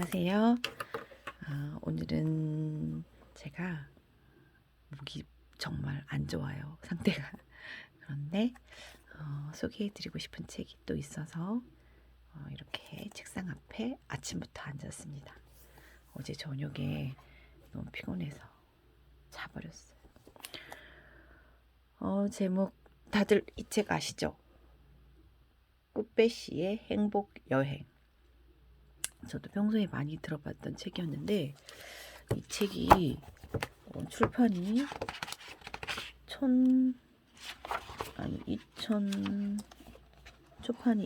안녕하세요. 오늘은 제가 목이 정말 안 좋아요. 상태가. 그런데 소개해드리고 싶은 책이 또 있어서 이렇게 책상 앞에 아침부터 앉았습니다. 어제 저녁에 너무 피곤해서 자버렸어요. 제목 다들 이 책 아시죠? 꾸빼시의 행복 여행. 저도 평소에 많이 들어봤던 책이었는데 이 책이 출판이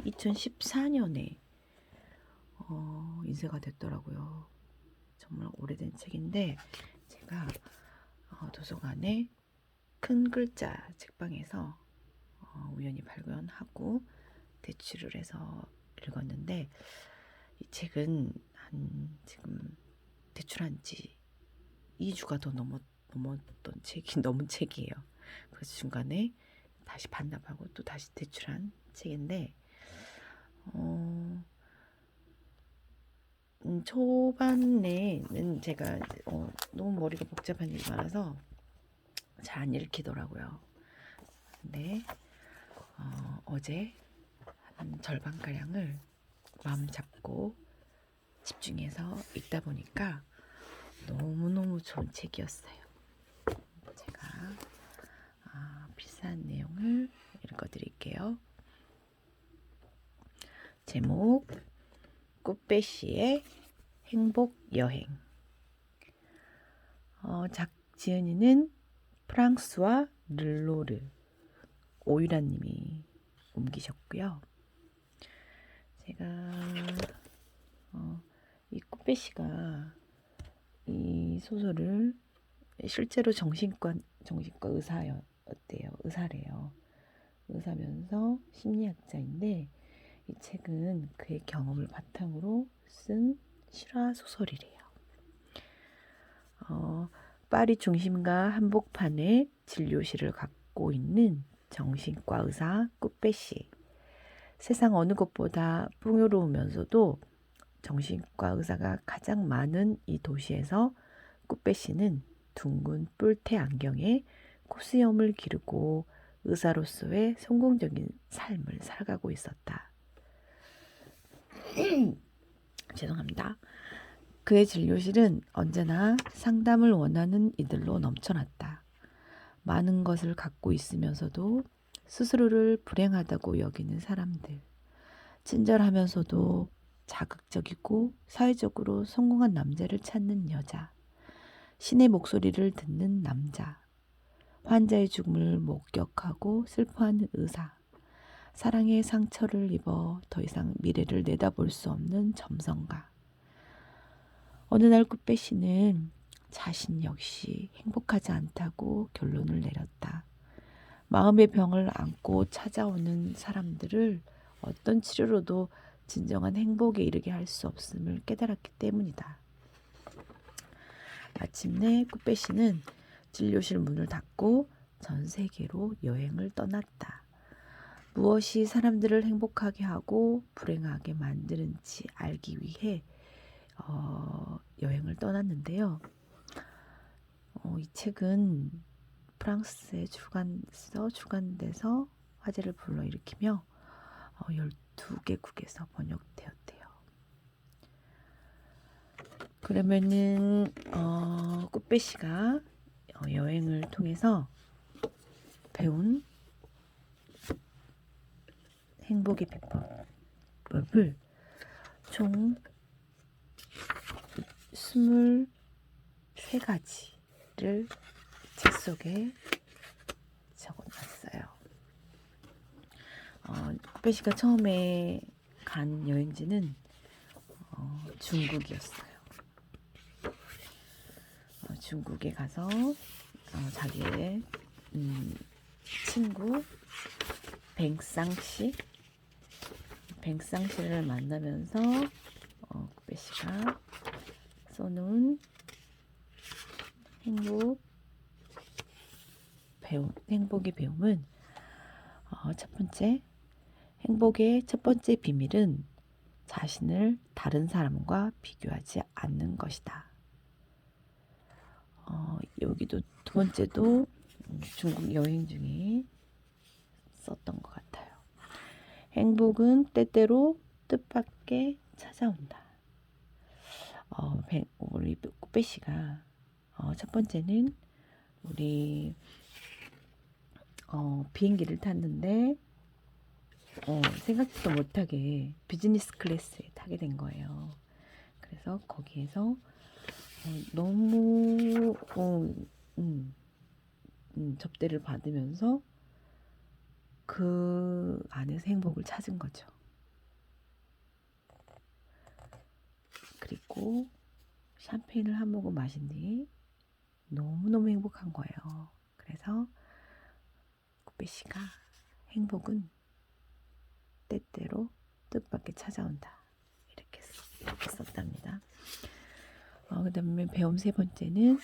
2014년에 인쇄가 됐더라고요. 정말 오래된 책인데 제가 도서관에 큰 글자 책방에서 우연히 발견하고 대출을 해서 읽었는데 이 책은 지금 대출한 지 2주가 더 넘었던 책이 넘은 책이에요. 그래서 중간에 다시 반납하고 또 다시 대출한 책인데 초반에는 제가 너무 머리가 복잡한 일이 많아서 잘 안 읽히더라고요. 근데 어제 한 절반가량을 마음 잡고 집중해서 읽다 보니까 너무너무 좋은 책이었어요. 제가 비슷한 내용을 읽어드릴게요. 제목 꾸빼시의 행복 여행. 지은이는 프랑스와 르로르 오유라님이 옮기셨고요. 제가 이 꾸빼시가 이 소설을 실제로 정신과 의사래요. 의사면서 심리학자인데 이 책은 그의 경험을 바탕으로 쓴 실화 소설이래요. 파리 중심가 한복판에 진료실을 갖고 있는 정신과 의사 꾸빼시. 세상 어느 곳보다 풍요로우면서도 정신과 의사가 가장 많은 이 도시에서 꾸빼시는 둥근 뿔테 안경에 코수염을 기르고 의사로서의 성공적인 삶을 살아가고 있었다. 죄송합니다. 그의 진료실은 언제나 상담을 원하는 이들로 넘쳐났다. 많은 것을 갖고 있으면서도 스스로를 불행하다고 여기는 사람들. 친절하면서도 자극적이고 사회적으로 성공한 남자를 찾는 여자. 신의 목소리를 듣는 남자. 환자의 죽음을 목격하고 슬퍼하는 의사. 사랑의 상처를 입어 더 이상 미래를 내다볼 수 없는 점성가. 어느 날 꾸빼시는 자신 역시 행복하지 않다고 결론을 내렸다. 마음의 병을 안고 찾아오는 사람들을 어떤 치료로도 진정한 행복에 이르게 할 수 없음을 깨달았기 때문이다. 마침내 꾸빼시는 진료실 문을 닫고 전 세계로 여행을 떠났다. 무엇이 사람들을 행복하게 하고 불행하게 만드는지 알기 위해 여행을 떠났는데요. 이 책은 프랑스에 출간돼서 화제를 불러일으키며 12개국에서 번역되었대요. 그러면은 꾸빼시가 여행을 통해서 배운 행복의 비법을 총 23가지를 책 속에 적어놨어요. 꾸빼시가 처음에 간 여행지는 중국이었어요. 중국에 가서 자기의 친구 뱅쌍씨를 만나면서 꾸빼시가 써놓은 행복의 배움은 첫 번째, 행복의 첫 번째 비밀은 자신을 다른 사람과 비교하지 않는 것이다. 여기도 두 번째도 중국 여행 중에 썼던 것 같아요. 행복은 때때로 뜻밖의 찾아온다. 우리 꾸빼씨가 첫 번째는 우리 비행기를 탔는데 생각지도 못하게 비즈니스 클래스에 타게 된 거예요. 그래서 거기에서 너무 접대를 받으면서 그 안에서 행복을 찾은 거죠. 그리고 샴페인을 한 모금 마신 뒤 너무너무 행복한 거예요. 그래서 꾸빼씨가 행복은 때때로 뜻밖의 찾아온다. 이렇게 썼답니다. 그 다음에 배움 세 번째는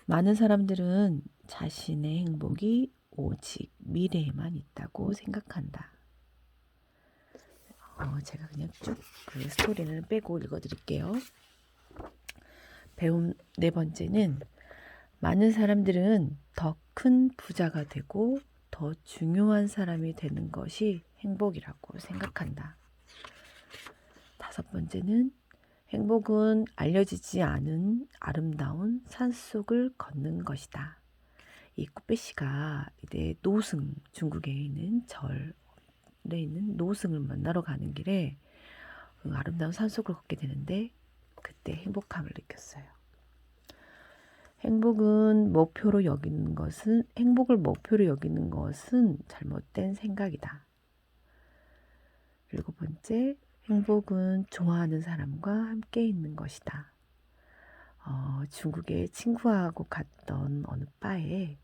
많은 사람들은 자신의 행복이 오직 미래에만 있다고 생각한다. 제가 그냥 쭉 그 스토리를 빼고 읽어드릴게요. 배움 네 번째는 많은 사람들은 더 큰 부자가 되고 더 중요한 사람이 되는 것이 행복이라고 생각한다. 다섯 번째는 행복은 알려지지 않은 아름다운 산속을 걷는 것이다. 이 꾸빼씨가 이제 노승, 중국에 있는 절에 있는 노승을 만나러 가는 길에 그 아름다운 산속을 걷게 되는데 그때 행복함을 느꼈어요. 행복을 목표로 여기는 것은 잘못된 생각이다. 일곱 번째, 행복은 좋아하는 사람과 함께 있는 것이다. 중국에 친구하고 갔던 어느 바에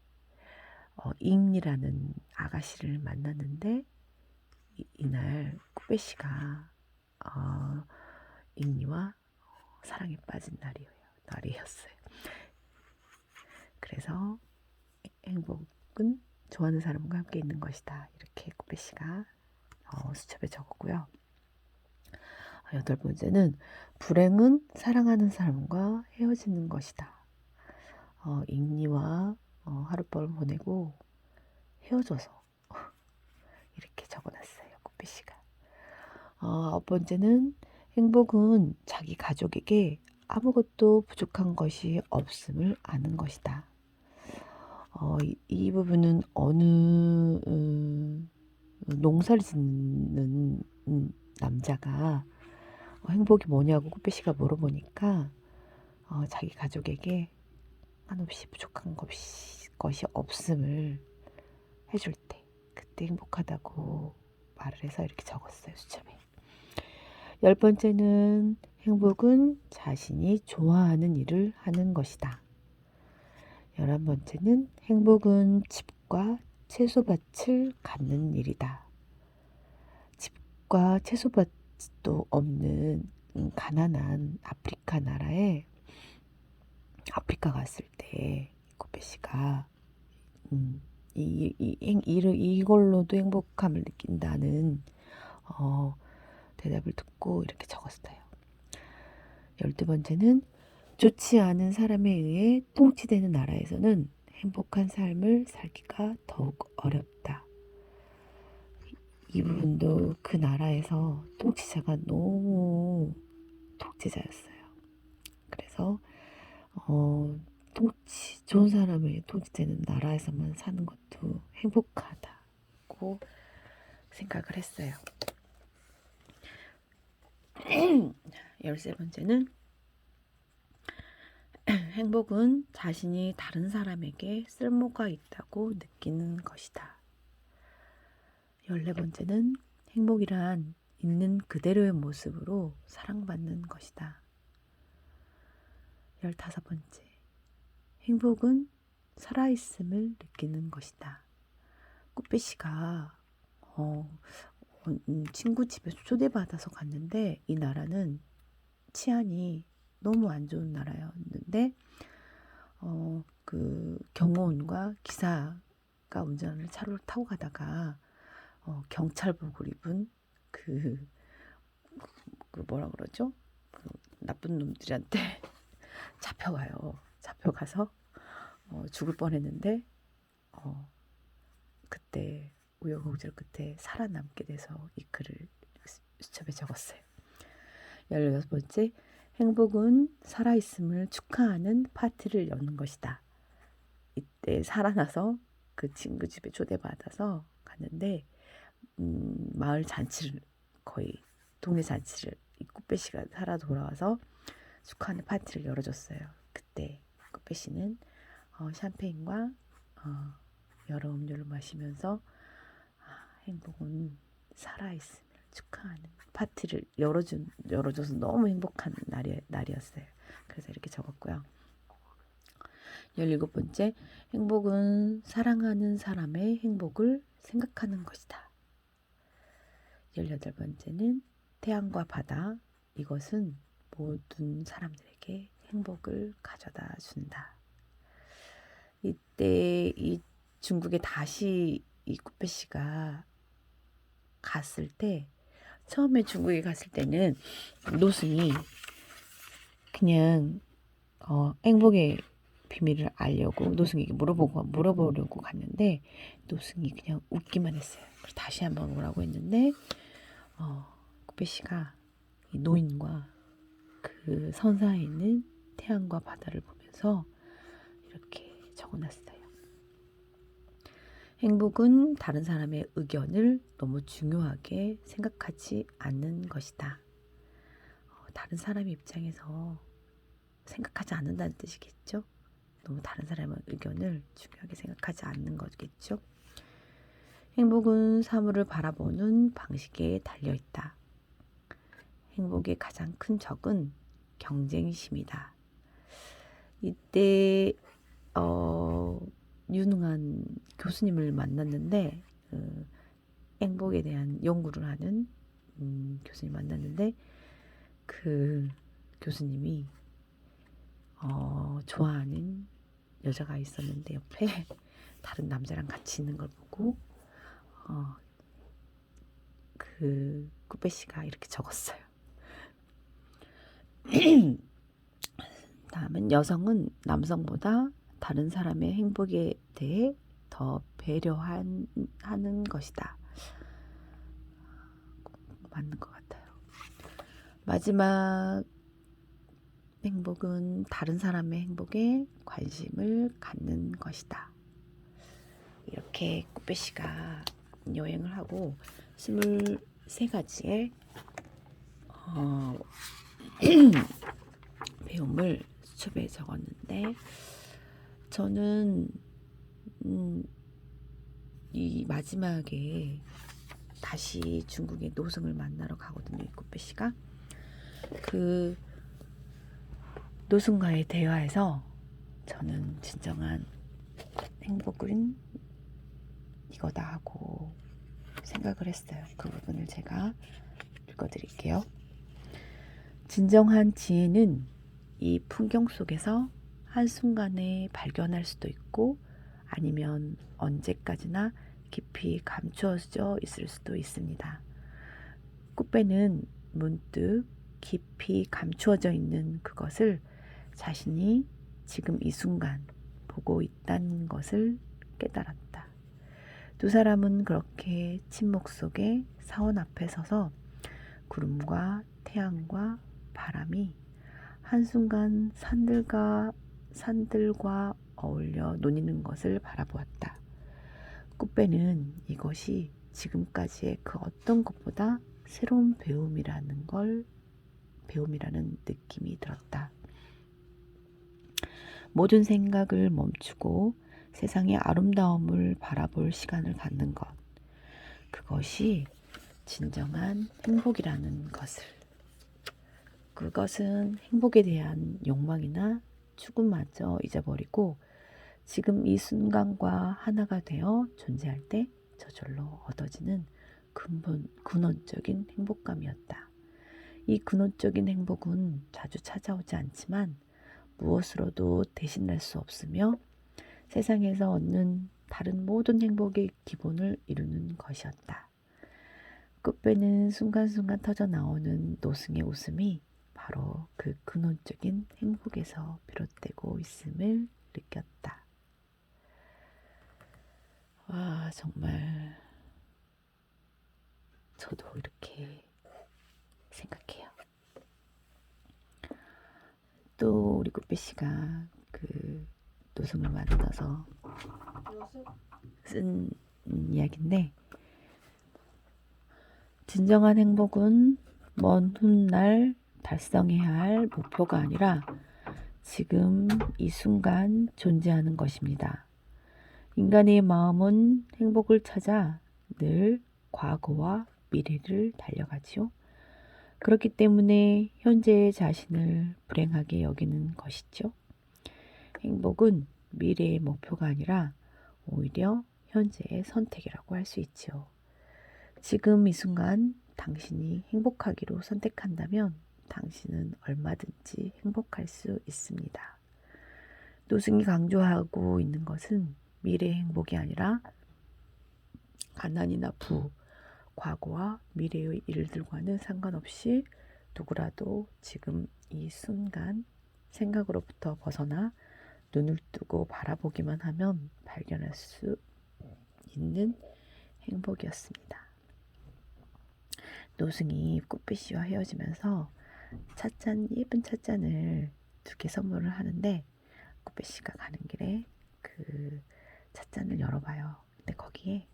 잉이라는 아가씨를 만났는데 이날 꾸빼씨가 잉이와 사랑에 빠진 날이었어요. 그래서 행복은 좋아하는 사람과 함께 있는 것이다. 이렇게 꾸빼씨가 수첩에 적었고요. 여덟 번째는 불행은 사랑하는 사람과 헤어지는 것이다. 잉리와 하룻밤을 보내고 헤어져서 이렇게 적어놨어요. 꾸빼씨가. 아홉 번째는 행복은 자기 가족에게 아무것도 부족한 것이 없음을 아는 것이다. 이 부분은 어느 농사를 짓는 남자가 행복이 뭐냐고 꾸빼씨가 물어보니까 자기 가족에게 한없이 부족한 것이 없음을 해줄 때 그때 행복하다고 말을 해서 이렇게 적었어요. 수첩에. 열 번째는 행복은 자신이 좋아하는 일을 하는 것이다. 11번째는 행복은 집과 채소밭을 갖는 일이다. 집과 채소밭도 없는 가난한 아프리카 나라에 아프리카 갔을 때 꾸빼씨가 이걸로도 행복함을 느낀다는 대답을 듣고 이렇게 적었어요. 12번째는 좋지 않은 사람에 의해 통치되는 나라에서는 행복한 삶을 살기가 더욱 어렵다. 이 부분도 그 나라에서 통치자가 너무 독재자였어요. 그래서 좋은 사람의 통치되는 나라에서만 사는 것도 행복하다고 생각을 했어요. 13번째는 행복은 자신이 다른 사람에게 쓸모가 있다고 느끼는 것이다. 14번째는 행복이란 있는 그대로의 모습으로 사랑받는 것이다. 15번째, 행복은 살아있음을 느끼는 것이다. 꾸빼씨가 친구 집에 초대받아서 갔는데 이 나라는 치안이 너무 안 좋은 나라였는데 그 경호원과 기사가 운전을 차로를 타고 가다가 경찰복을 입은 그 그 뭐라 그러죠? 그 나쁜 놈들한테 잡혀가요. 잡혀가서 죽을 뻔했는데 그때 우여곡절 끝에 살아남게 돼서 이 글을 수첩에 적었어요. 16번째, 행복은 살아있음을 축하하는 파티를 여는 것이다. 이때 살아나서 그 친구 집에 초대받아서 갔는데 마을 잔치를 거의 동네 잔치를 이 꾸빼씨가 살아 돌아와서 축하하는 파티를 열어줬어요. 그때 꾸빼씨는 샴페인과 여러 음료를 마시면서 행복은 살아있음을 축하하는 파티를 열어줘서 너무 행복한 날이었어요. 그래서 이렇게 적었고요. 17번째, 행복은 사랑하는 사람의 행복을 생각하는 것이다. 18번째는 태양과 바다, 이것은 모든 사람들에게 행복을 가져다 준다. 이때 이 중국에 다시 이 꾸빼씨가 갔을 때, 처음에 중국에 갔을 때는 노승이 그냥 행복의 비밀을 알려고 노승에게 물어보려고 갔는데 노승이 그냥 웃기만 했어요. 그래서 다시 한번 오라고 했는데 꾸빼씨가 이 노인과 그 선사에 있는 태양과 바다를 보면서 이렇게 적어놨어요. 행복은 다른 사람의 의견을 너무 중요하게 생각하지 않는 것이다. 다른 사람의 입장에서 생각하지 않는다는 뜻이겠죠? 너무 다른 사람의 의견을 중요하게 생각하지 않는 거겠죠? 행복은 사물을 바라보는 방식에 달려있다. 행복의 가장 큰 적은 경쟁심이다. 이때 유능한 교수님을 만났는데 행복에 대한 연구를 하는 교수님 만났는데 그 교수님이 좋아하는 여자가 있었는데 옆에 다른 남자랑 같이 있는 걸 보고 그 꾸빼씨가 이렇게 적었어요. 다음은 여성은 남성보다 다른 사람의 행복에 대해 더 배려하는 것이다. 맞는 것 같아요. 마지막 행복은 다른 사람의 행복에 관심을 갖는 것이다. 이렇게 꾸빼씨가 여행을 하고 23가지의 배움을 수첩에 적었는데 저는 이 마지막에 다시 중국의 노승을 만나러 가거든요. 이 꾸빼씨가 그 노승과의 대화에서 저는 진정한 행복은 이거다 하고 생각을 했어요. 그 부분을 제가 읽어드릴게요. 진정한 지혜는 이 풍경 속에서 한순간에 발견할 수도 있고 아니면 언제까지나 깊이 감추어져 있을 수도 있습니다. 꾸빼는 문득 깊이 감추어져 있는 그것을 자신이 지금 이 순간 보고 있다는 것을 깨달았다. 두 사람은 그렇게 침묵 속에 사원 앞에 서서 구름과 태양과 바람이 한순간 산들과 어울려 논이는 것을 바라보았다. 꾸빼는 이것이 지금까지의 그 어떤 것보다 새로운 배움이라는 느낌이 들었다. 모든 생각을 멈추고 세상의 아름다움을 바라볼 시간을 갖는 것. 그것이 진정한 행복이라는 것을. 그것은 행복에 대한 욕망이나 추구마저 잊어버리고 지금 이 순간과 하나가 되어 존재할 때 저절로 얻어지는 근원적인 행복감이었다. 이 근원적인 행복은 자주 찾아오지 않지만 무엇으로도 대신할 수 없으며 세상에서 얻는 다른 모든 행복의 기본을 이루는 것이었다. 끝배는 순간순간 터져 나오는 노승의 웃음이 바로 그 근원적인 행복에서 비롯되고 있음을 느꼈다. 와, 정말 저도 이렇게 생각해요. 또 우리 꽃배 씨가 그 노승을 만나서 쓴 이야기인데, 진정한 행복은 먼 훗날 달성해야 할 목표가 아니라 지금 이 순간 존재하는 것입니다. 인간의 마음은 행복을 찾아 늘 과거와 미래를 달려가지요. 그렇기 때문에 현재의 자신을 불행하게 여기는 것이죠. 행복은 미래의 목표가 아니라 오히려 현재의 선택이라고 할 수 있죠. 지금 이 순간 당신이 행복하기로 선택한다면 당신은 얼마든지 행복할 수 있습니다. 노승이 강조하고 있는 것은 미래의 행복이 아니라 가난이나 부, 과거와 미래의 일들과는 상관없이 누구라도 지금 이 순간 생각으로부터 벗어나 눈을 뜨고 바라보기만 하면 발견할 수 있는 행복이었습니다. 노승이 꽃배 씨와 헤어지면서 예쁜 찻잔을 2개 선물을 하는데, 꽃배 씨가 가는 길에 그 찻잔을 열어봐요. 근데 거기에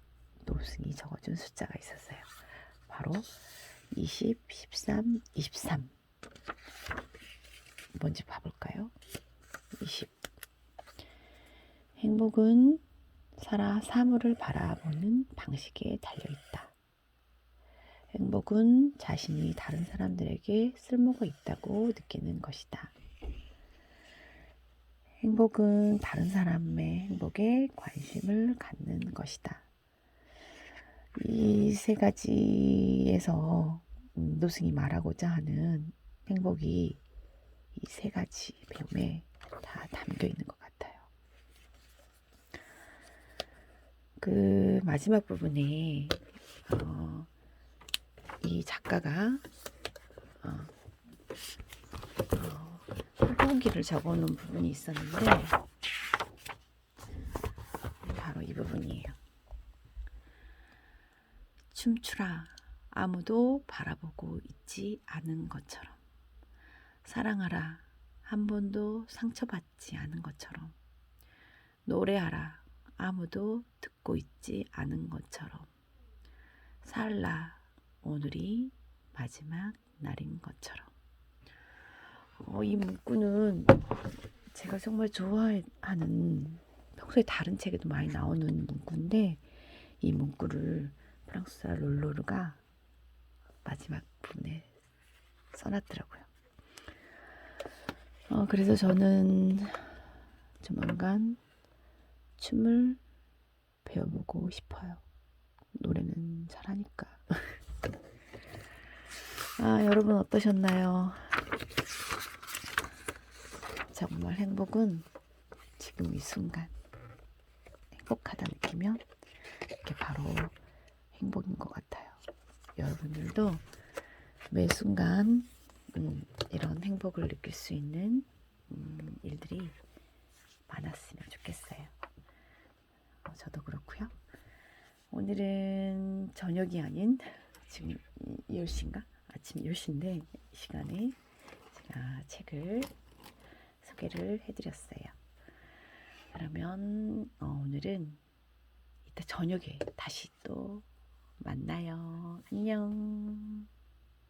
노승이 적어준 숫자가 있었어요. 바로 20, 13, 23. 뭔지 봐볼까요? 20. 행복은 사물을 바라보는 방식에 달려있다. 행복은 자신이 다른 사람들에게 쓸모가 있다고 느끼는 것이다. 행복은 다른 사람의 행복에 관심을 갖는 것이다. 이 3가지에서 노승이 말하고자 하는 행복이 이 3가지 배움에 다 담겨 있는 것 같아요. 그 마지막 부분에 이 작가가 행복기를 적어놓은 부분이 있었는데, 바로 이 부분이에요. 춤추라, 아무도 바라보고 있지 않은 것처럼. 사랑하라, 한 번도 상처받지 않은 것처럼. 노래하라, 아무도 듣고 있지 않은 것처럼. 살라, 오늘이 마지막 날인 것처럼. 이 문구는 제가 정말 좋아하는, 평소에 다른 책에도 많이 나오는 문구인데, 이 문구를 프랑스어 롤로르가 마지막 부분에 써놨더라고요. 그래서 저는 조만간 춤을 배워보고 싶어요. 노래는 잘하니까. 여러분 어떠셨나요? 정말 행복은 지금 이 순간 행복하다 느끼면 이게 바로 행복인 것 같아요. 여러분들도 매 순간 이런 행복을 느낄 수 있는 일들이 많았으면 좋겠어요. 저도 그렇고요. 오늘은 저녁이 아닌 지금 10시인가? 아침 10시인데 이 시간에 제가 책을 소개를 해드렸어요. 그러면 오늘은 이따 저녁에 다시 또 만나요. 안녕.